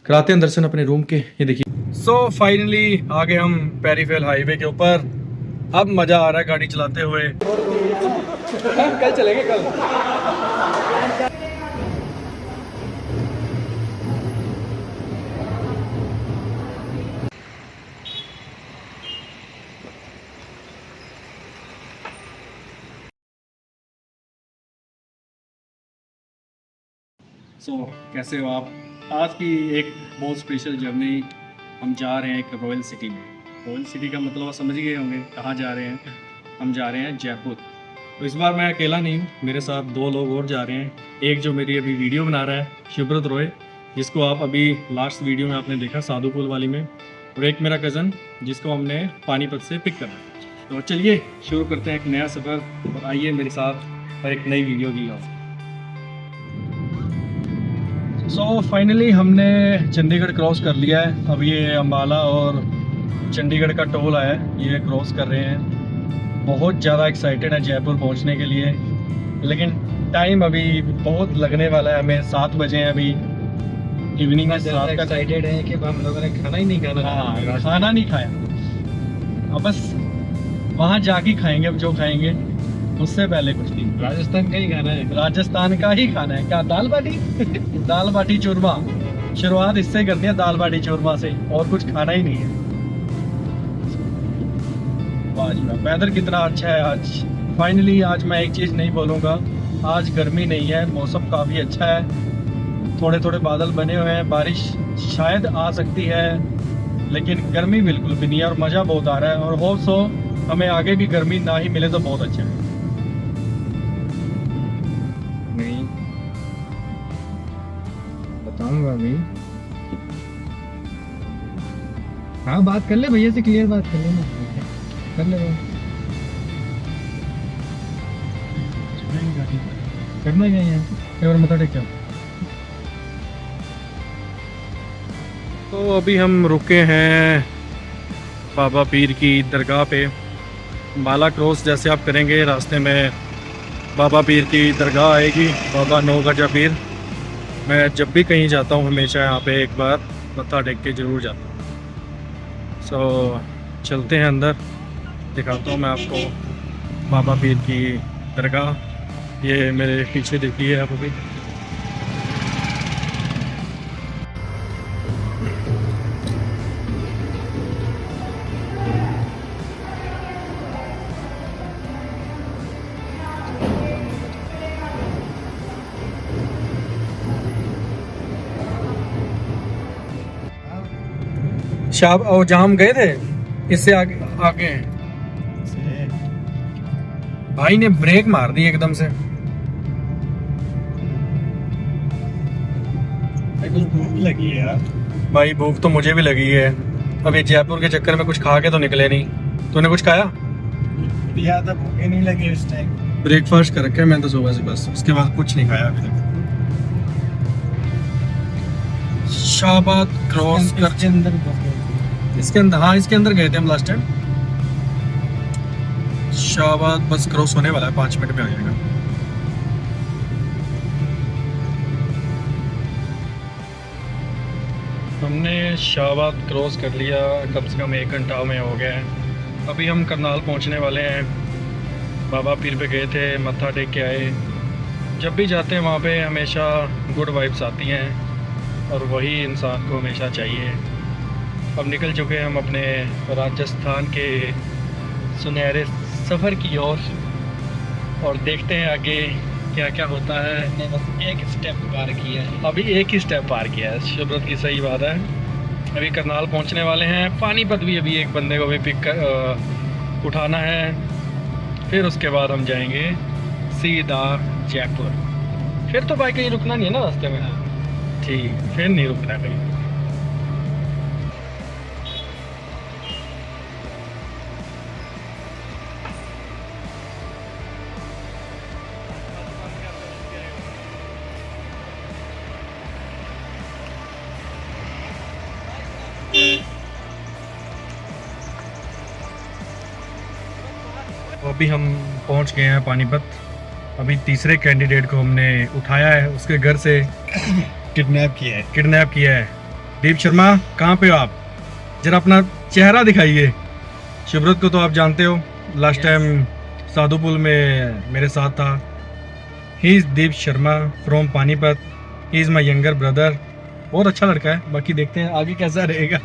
कराते हैं दर्शन अपने रूम के। ये देखिए सो फाइनली आ गए हम पेरीफेल हाईवे के ऊपर। अब मज़ा आ रहा है गाड़ी चलाते हुए। कल चलेंगे कल। सो कैसे हो आप? आज की एक बहुत स्पेशल जर्नी हम जा रहे हैं एक रॉयल सिटी में। रॉयल सिटी का मतलब आप समझ गए होंगे कहाँ जा रहे हैं। हम जा रहे हैं जयपुर। तो इस बार मैं अकेला नहीं हूँ, मेरे साथ 2 लोग और जा रहे हैं। एक जो मेरी अभी वीडियो बना रहा है शिवव्रत रॉय, जिसको आप अभी लास्ट वीडियो में आपने देखा साधु पुल वाली में, और एक मेरा कज़न जिसको हमने पानीपत से पिक करना। तो चलिए शुरू करते हैं एक नया सफ़र, और आइए मेरे साथ एक नई वीडियो की ओर। सो फाइनली हमने चंडीगढ़ क्रॉस कर लिया है। अब ये अम्बाला और चंडीगढ़ का टोल आया है, ये क्रॉस कर रहे हैं। बहुत ज़्यादा एक्साइटेड है जयपुर पहुंचने के लिए, लेकिन टाइम अभी बहुत लगने वाला है। हमें 7 बजे हैं अभी, इवनिंग का 7 का। एक्साइटेड है कि हम लोगों ने खाना ही नहीं खाना। हाँ, खाना नहीं खाया, अब बस वहाँ जाके खाएंगे। अब जो खाएंगे उससे पहले कुछ नहीं। राजस्थान का ही खाना है। राजस्थान का ही खाना है। क्या दाल बाटी? दाल बाटी चूरमा। शुरुआत इससे करनी है, दाल बाटी चूरमा से, और कुछ खाना ही नहीं है। वेदर कितना अच्छा है आज। फाइनली आज मैं एक चीज़ नहीं बोलूँगा, आज गर्मी नहीं है, मौसम काफ़ी अच्छा है। थोड़े थोड़े बादल बने हुए हैं, बारिश शायद आ सकती है, लेकिन गर्मी बिल्कुल भी नहीं है और मज़ा बहुत आ रहा है। और होप सो हमें आगे भी गर्मी ना ही मिले तो बहुत अच्छा है। नहीं बताऊंगा अभी। हाँ बात कर ले भैया से, क्लियर बात कर लेना, कर ले बात। करना क्या है एक बार मता टेक क्या। तो अभी हम रुके हैं बाबा पीर की दरगाह पे। बाला क्रॉस जैसे आप करेंगे, रास्ते में बाबा पीर की दरगाह आएगी, बाबा नौ गजा पीर। मैं जब भी कहीं जाता हूँ हमेशा यहाँ पे एक बार मत्था टेक के ज़रूर जाता हूँ। सो चलते हैं अंदर, दिखाता हूँ मैं आपको बाबा पीर की दरगाह। ये मेरे पीछे देखिए आप अभी। शाह और जहाँ हम गए थे इससे आगे आगे हैं। भाई ने ब्रेक मार दी एकदम से। कुछ भूख लगी है यार। भाई भूख तो मुझे भी लगी है। अभी जयपुर के चक्कर में कुछ खा के तो निकले नहीं। तूने कुछ खाया? ज्यादा भूख नहीं लगी इस टाइम। ब्रेकफास्ट कर रखे है मैं तो सुबह से, बस उसके बाद कुछ नहीं खाया अभी तक। शाहबाद क्रॉस कर इसके अंदर इसके अंदर, हाँ इसके अंदर गए थे हम लास्ट टाइम। शाहबाद बस क्रॉस होने वाला है, 5 मिनट में आ जाएगा। हमने शाहबाद क्रॉस कर लिया, कम से कम 1 घंटा में हो गया है। अभी हम करनाल पहुंचने वाले हैं। बाबा पीर पे गए थे, मत्था टेक के आए। जब भी जाते हैं वहाँ पे हमेशा गुड वाइब्स आती हैं, और वही इंसान को हमेशा चाहिए। अब निकल चुके हैं हम अपने राजस्थान के सुनहरे सफ़र की ओर, और देखते हैं आगे क्या क्या होता है। हमने बस एक स्टेप पार किया है। अभी एक ही स्टेप पार किया है, शिवव्रत की सही बात है। अभी करनाल पहुंचने वाले हैं। पानीपत भी अभी एक बंदे को भी उठाना है, फिर उसके बाद हम जाएंगे सीधा जयपुर। फिर तो भाई कहीं रुकना नहीं है ना रास्ते में? ठीक, फिर नहीं रुकना कहीं। तो अभी हम पहुंच गए हैं पानीपत। अभी तीसरे कैंडिडेट को हमने उठाया है, उसके घर से किडनैप किया है। दीप शर्मा कहाँ पे हो आप? जरा अपना चेहरा दिखाइए। शुभ्रत को तो आप जानते हो, लास्ट टाइम साधुपुल में मेरे साथ था। He is Deep Sharma from Panipat. He is my younger brother. बहुत अच्छा लड़का है, बाकी देखते हैं आगे कैसा रहेगा।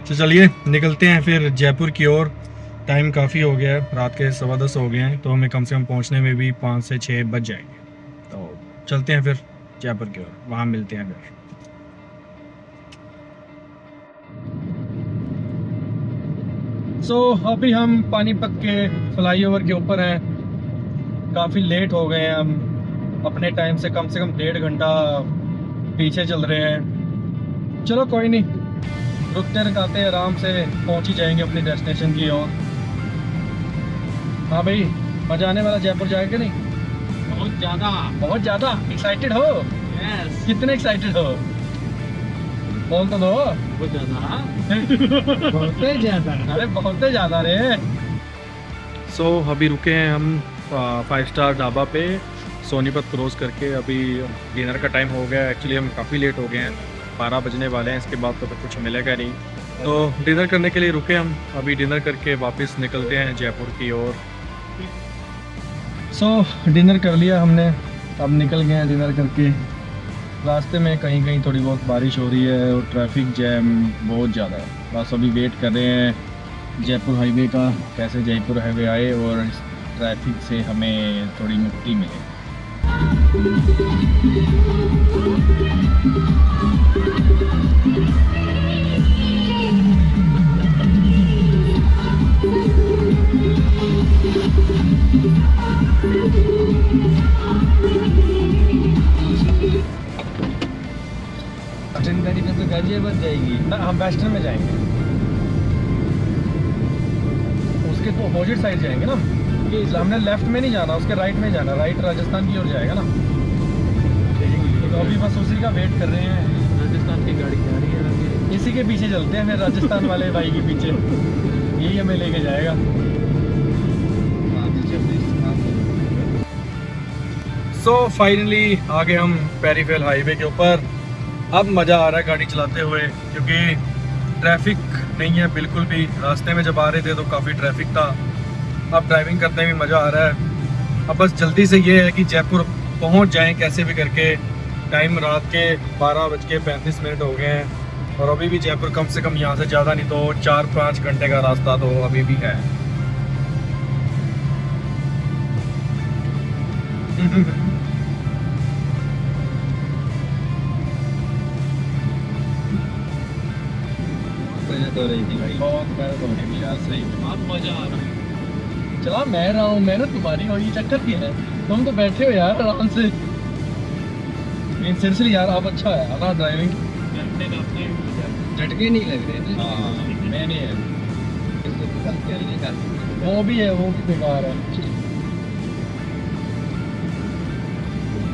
तो चलिए निकलते हैं फिर जयपुर की ओर। टाइम काफ़ी हो गया है, रात के 10:15 हो गए हैं, तो हमें कम से कम पहुंचने में भी 5 से 6 बज जाएंगे। तो चलते हैं फिर जयपुर की ओर, वहाँ मिलते हैं फिर। अभी हम पानीपत के फ्लाईओवर के ऊपर हैं। काफ़ी लेट हो गए हैं हम, अपने टाइम से कम 1.5 घंटा पीछे चल रहे हैं। चलो कोई नहीं, रुकते रुकाते आराम से पहुंच ही जाएंगे अपनी डेस्टिनेशन की ओर। हाँ भाई, मजा आने वाला जयपुर जाएगा नहीं? बहुत ज़्यादा एक्साइटेड हो? यस, कितने एक्साइटेड हो? बोल तो दो। बहुत ज़्यादा। अरे बहुत ज़्यादा रे। अभी रुके हैं हम 5 स्टार ढाबा पे सोनीपत क्रॉस करके। अभी डिनर का टाइम हो गया। एक्चुअली हम काफ़ी लेट हो गए हैं, 12 बजने वाले हैं। इसके बाद तो कुछ मिलेगा नहीं, तो डिनर करने के लिए रुके हम। अभी डिनर करके वापस निकलते हैं जयपुर की ओर। डिनर कर लिया हमने, अब निकल गए हैं डिनर करके। रास्ते में कहीं कहीं थोड़ी बहुत बारिश हो रही है और ट्रैफिक जैम बहुत ज़्यादा है। बस अभी वेट कर रहे हैं जयपुर हाईवे का, कैसे जयपुर हाईवे आए और इस ट्रैफिक से हमें थोड़ी मुक्ति मिले। गाड़ी में तो गाजियाबाद जाएगी ना, हम वेस्टर्न में जाएंगे, उसके तो अपोजिट साइड जाएंगे ना। ये हमने लेफ्ट में नहीं जाना, उसके राइट में जाना। राइट राजस्थान की ओर जाएगा ना। तो अभी बस उसी का वेट कर रहे हैं। राजस्थान की गाड़ी जा रही है आगे। इसी के पीछे चलते हैं फिर, राजस्थान वाले भाई के पीछे, यही हमें लेके जाएगा। फाइनली आ गए हम पेरीफेल हाईवे के ऊपर। अब मज़ा आ रहा है गाड़ी चलाते हुए, क्योंकि ट्रैफिक नहीं है बिल्कुल भी। रास्ते में जब आ रहे थे तो काफ़ी ट्रैफिक था, अब ड्राइविंग करने में मज़ा आ रहा है। अब बस जल्दी से ये है कि जयपुर पहुंच जाएं कैसे भी करके। टाइम रात के 12:35 हो गए हैं और अभी भी जयपुर कम से कम यहाँ से ज़्यादा नहीं तो 4-5 घंटे का रास्ता तो अभी भी है। तो रही थी भाई, बहुत मेहनत हो रही थी यार, सही में बहुत मजा आ रहा है। चला मैं रहा हूँ, मेहनत तुम्हारी हो, ये चक्कर क्या है? तुम तो बैठे हो यार आराम से। सीरियसली यार, अब अच्छा है ना ड्राइविंग? झटके नहीं लग रहे थे। मैंने है वो भी है, वो भी बेकार है।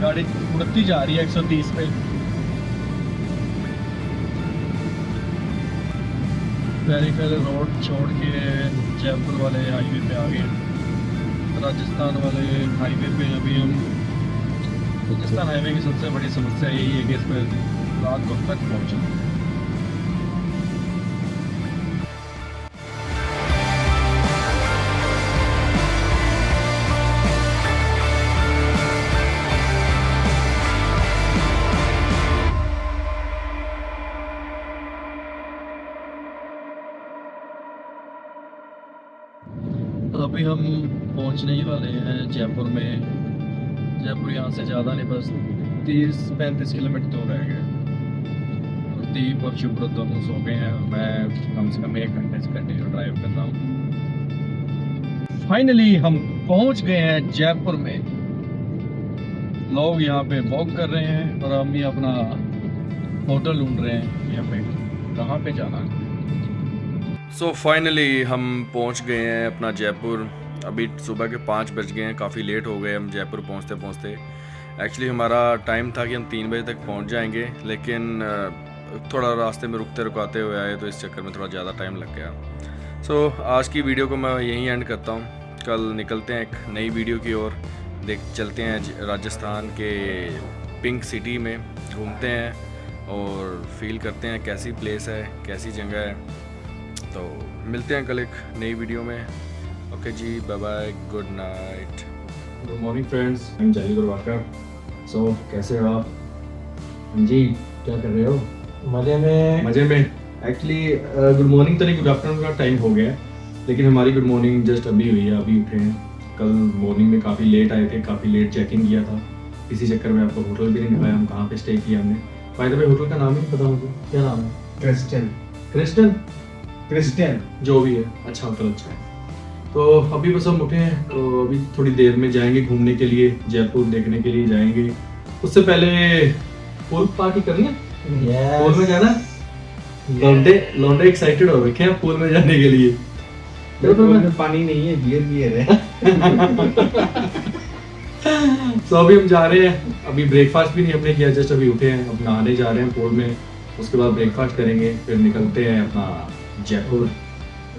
गाड़ी उड़ती जा रही है 130 पे। पेरीफेल रोड छोड़ के जयपुर वाले हाईवे पे आ गए। राजस्थान वाले हाईवे पे अभी हम, राजस्थान हाईवे की सबसे बड़ी समस्या यही है कि इस पर रात को तक पहुँचना। अभी हम पहुंचने ही वाले हैं जयपुर में। जयपुर यहाँ से ज़्यादा नहीं, बस 30-35 किलोमीटर दूर रह गए। और दीप और शुभ्रत दोनों सो गए हैं, मैं कम से कम 1 घंटे से कंटिन्यू ड्राइव कर रहा हूँ। फाइनली हम पहुंच गए हैं जयपुर में। लोग यहाँ पे वॉक कर रहे हैं और हम भी अपना होटल ढूंढ रहे हैं यहाँ पे कहाँ पे जाना है। फाइनली हम पहुंच गए हैं अपना जयपुर। अभी सुबह के 5 बज गए हैं, काफ़ी लेट हो गए हम जयपुर पहुंचते पहुंचते। एक्चुअली हमारा टाइम था कि हम 3 बजे तक पहुंच जाएंगे, लेकिन थोड़ा रास्ते में रुकते रुकाते हुए आए तो इस चक्कर में थोड़ा ज़्यादा टाइम लग गया। आज की वीडियो को मैं यहीं एंड करता हूँ। कल निकलते हैं एक नई वीडियो की ओर। चलते हैं राजस्थान के पिंक सिटी में, घूमते हैं और फील करते हैं कैसी प्लेस है, कैसी जगह है। तो मिलते हैं कल एक नई वीडियो में। ओके जी, bye bye, good night. Good morning friends, I am Zahid Walker. So कैसे हो आप? जी, क्या कर रहे हो? मजे में। मज़े में। एक्चुअली गुड मॉर्निंग तो नहीं, गुड आफ्टरनून का टाइम हो गया है, लेकिन हमारी गुड मॉर्निंग जस्ट अभी हुई है, अभी उठे हैं। कल मॉर्निंग में काफ़ी लेट आए थे, काफ़ी लेट चेक इन किया था, इसी चक्कर में आपको होटल भी नहीं दिखाया हम कहाँ पे स्टे किया हमने। बाय द वे होटल का नाम ही नहीं पता मुझे, क्या नाम है? क्रिस्टल जो भी है, अच्छा होटल अच्छा है। तो अभी बस हम उठे हैं, तो अभी थोड़ी देर में जाएंगे घूमने के लिए, जयपुर देखने के लिए जाएंगे। उससे पहले पूल पार्टी करनी है, पूल में जाना। लौंडे एक्साइटेड हो रखे हैं पूल में जाने के लिए। में पानी नहीं है, बियर है। तो अभी हम जा रहे हैं, अभी ब्रेकफास्ट भी नहीं हमने किया, जस्ट अभी उठे हैं, अब नहाने जा रहे हैं पूल में। उसके बाद ब्रेकफास्ट करेंगे, फिर निकलते हैं अपना जयपुर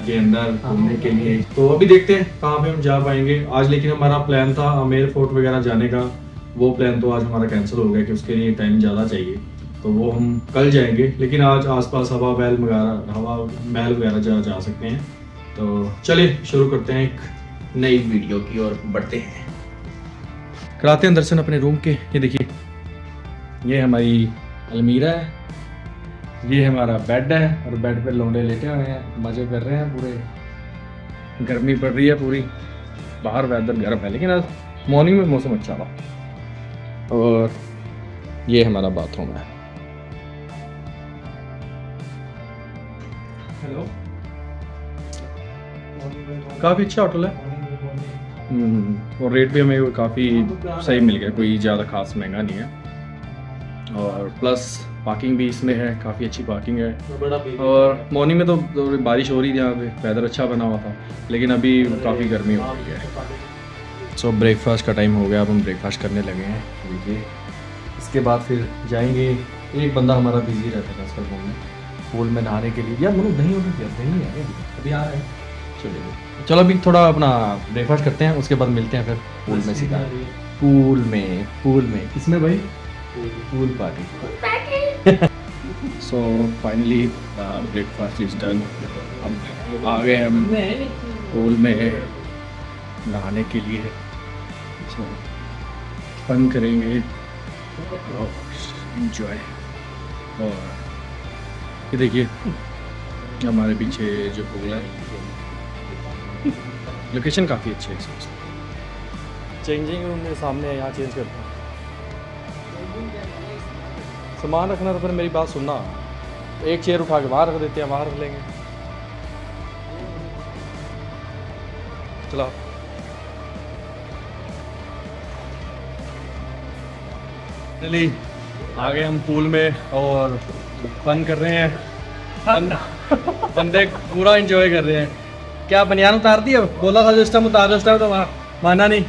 के अंदर घूमने के लिए। तो अभी देखते हैं कहाँ पे हम जा पाएंगे आज। लेकिन हमारा प्लान था आमेर फोर्ट वगैरह जाने का, वो प्लान तो आज हमारा कैंसिल हो गया कि उसके लिए टाइम ज़्यादा चाहिए, तो वो हम कल जाएंगे। लेकिन आज आसपास हवा महल वगैरह जा सकते हैं। तो चलिए शुरू करते हैं एक नई वीडियो की ओर बढ़ते हैं। कराते हैं दर्शन अपने रूम के। ये देखिए, ये हमारी अलमीरा है, ये हमारा बेड है, और बेड पे लौंडे लेटे हुए हैं, मज़े कर रहे हैं पूरे। गर्मी पड़ रही है पूरी, बाहर वेदर गर्म है, लेकिन आज मॉर्निंग में मौसम अच्छा था। और ये हमारा बाथरूम है। हेलो, काफ़ी अच्छा होटल है। और रेट भी हमें काफ़ी सही मिल गया, कोई ज़्यादा खास महंगा नहीं है। और प्लस पार्किंग भी इसमें है, काफ़ी अच्छी पार्किंग है। और मॉर्निंग में तो बारिश हो रही थी, यहाँ पे वेदर अच्छा बना हुआ था, लेकिन अभी काफ़ी गर्मी हो रही है। सो ब्रेकफास्ट का टाइम हो गया, अब हम ब्रेकफास्ट करने लगे हैं। देखिए, इसके बाद फिर जाएंगे। एक बंदा हमारा बिजी रहता है आजकल घूमने, पूल में नहाने के लिए। यार मतलब दही ऑर्डर किया, दही नहीं आ रहा अभी, आ रहा है। चलो अभी थोड़ा अपना ब्रेकफास्ट करते हैं, उसके बाद मिलते हैं फिर पूल में सीधा। पूल में किसमें भाई? Pool party. So finally breakfast is done. अब आ गए हम पूल में नहाने के लिए। सो फन करेंगे और एंजॉय। और ये देखिए हमारे पीछे जो पूल है, लोकेशन काफ़ी अच्छी है। चेंजिंग रूम में सामने है, यहाँ चेंज करते हैं। सामान रखना तो फिर मेरी बात सुनना, एक चेयर उठा के बाहर रख देते हैं, वहाँ रख लेंगे। चलो चलिए, आ गए हम पूल में और फन कर रहे हैं। बंदे पूरा एंजॉय कर रहे हैं। क्या बनियान उतार दी? अब बोला था जिस टाइम उतार दो, उस टाइम तो माना नहीं।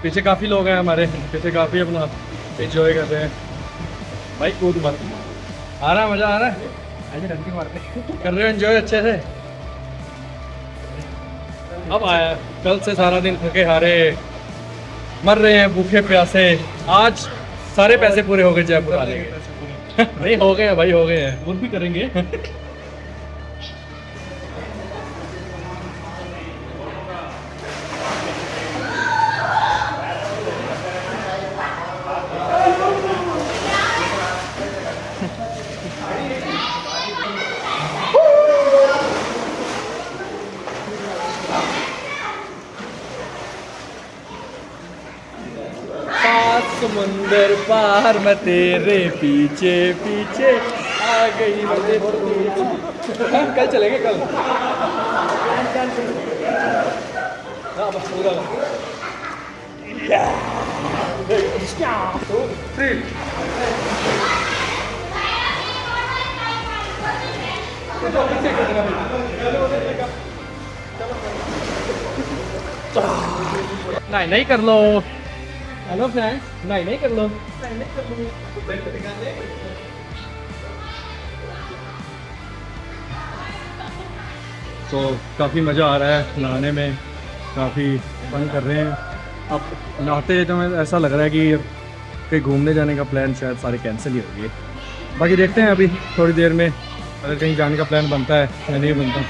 पीछे काफ़ी लोग हैं हमारे, पीछे काफ़ी अपना एंजॉय कर रहे हैं। भाई कूद मत, आ रहा है मज़ा, आ रहा है, ऐसे डंडी मारते कर रहे हो एंजॉय अच्छे से। अब आया, कल से सारा दिन थके हारे मर रहे हैं, भूखे प्यासे। आज सारे पैसे पूरे हो गए जयपुर आने के। नहीं हो गए भाई, हो गए हैं, वो भी करेंगे। समुंदर पार मैं तेरे पीछे पीछे आ गई। कल चलेंगे, कल नहीं कर लो। हेलो फ्रेंड्स, नहीं कर लो। तो काफ़ी मज़ा आ रहा है नहाने में, काफ़ी फन कर रहे हैं। अब नहाते तो हमें ऐसा लग रहा है कि कहीं घूमने जाने का प्लान शायद सारे कैंसिल ही हो गए। बाकी देखते हैं अभी थोड़ी देर में अगर कहीं जाने का प्लान बनता है या नहीं बनता।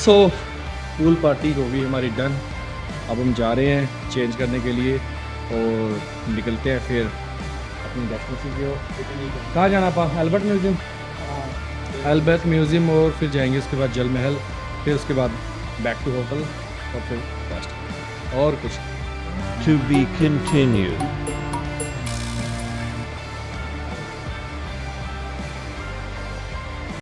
सो पूल पार्टी हो गई हमारी डन। अब हम जा रहे हैं चेंज करने के लिए और निकलते हैं फिर अपनी डेस्टिनेशन की ओर। कहाँ जाना पा? Albert museum. एल्बर्ट म्यूज़ियम और फिर जाएंगे उसके बाद जल महल, फिर उसके बाद बैक टू होटल और फिर रेस्ट और कुछ। To be continued.